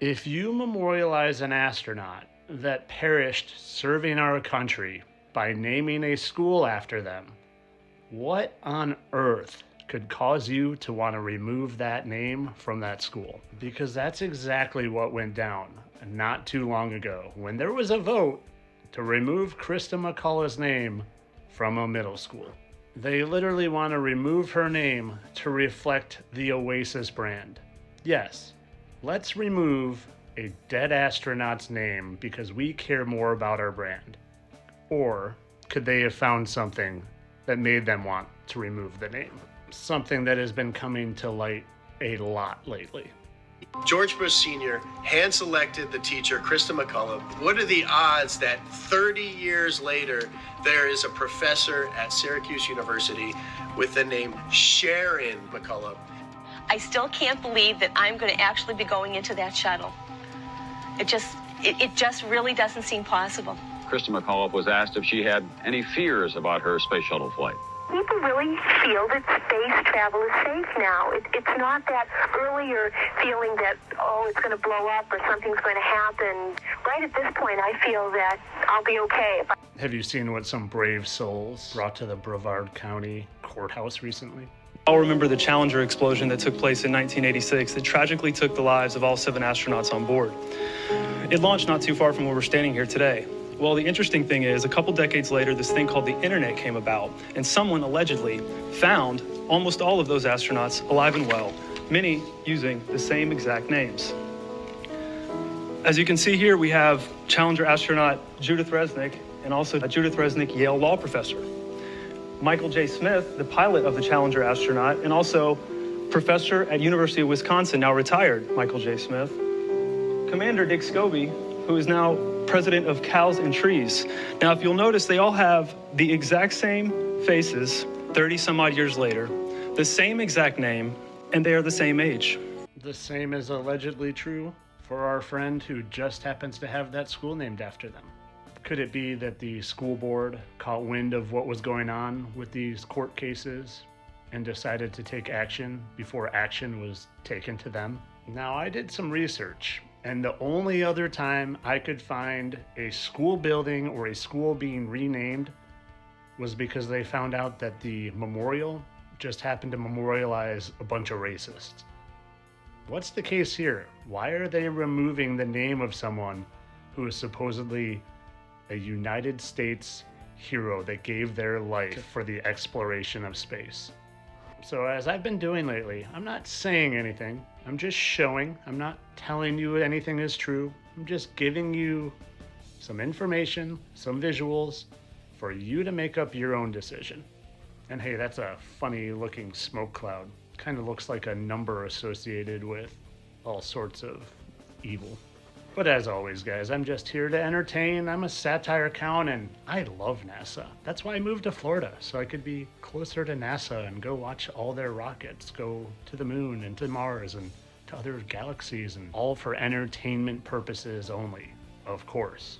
If you memorialize an astronaut that perished serving our country by naming a school after them, what on earth could cause you to want to remove that name from that school? Because that's exactly what went down not too long ago when there was a vote to remove Krista McCullough's name from a middle school. They literally want to remove her name to reflect the Oasis brand. Yes, let's remove a dead astronaut's name because we care more about our brand. Or could they have found something that made them want to remove the name? Something that has been coming to light a lot lately. George Bush Sr. hand-selected the teacher, Krista McCullough. What are the odds that 30 years later, there is a professor at Syracuse University with the name Sharon McCullough? I still can't believe that I'm going to actually be going into that shuttle. It just really doesn't seem possible. Krista McCullough was asked if she had any fears about her space shuttle flight. People really feel that space travel is safe now. It's not that earlier feeling that, oh, it's going to blow up or something's going to happen. Right at this point, I feel that I'll be okay. Have you seen what some brave souls brought to the Brevard County courthouse recently? I'll remember the Challenger explosion that took place in 1986 that tragically took the lives of all 7 astronauts on board. It launched not too far from where we're standing here today. Well, the interesting thing is, a couple decades later, this thing called the internet came about, and someone allegedly found almost all of those astronauts alive and well, many using the same exact names. As you can see here, we have Challenger astronaut Judith Resnick and also a Judith Resnick Yale law professor. Michael J. Smith, the pilot of the Challenger astronaut, and also professor at University of Wisconsin, now retired Michael J. Smith. Commander Dick Scobie, who is now president of Cows and Trees. Now, if you'll notice, they all have the exact same faces 30 some odd years later, the same exact name, and they are the same age. The same is allegedly true for our friend who just happens to have that school named after them. Could it be that the school board caught wind of what was going on with these court cases and decided to take action before action was taken to them? Now, I did some research, and the only other time I could find a school building or a school being renamed was because they found out that the memorial just happened to memorialize a bunch of racists. What's the case here? Why are they removing the name of someone who is supposedly a United States hero that gave their life for the exploration of space? So as I've been doing lately, I'm not saying anything. I'm just showing. I'm not telling you anything is true. I'm just giving you some information, some visuals for you to make up your own decision. And hey, that's a funny looking smoke cloud. Kind of looks like a number associated with all sorts of evil. But as always, guys, I'm just here to entertain. I'm a satire clown, and I love NASA. That's why I moved to Florida, so I could be closer to NASA and go watch all their rockets go to the moon and to Mars and to other galaxies, and all for entertainment purposes only, of course.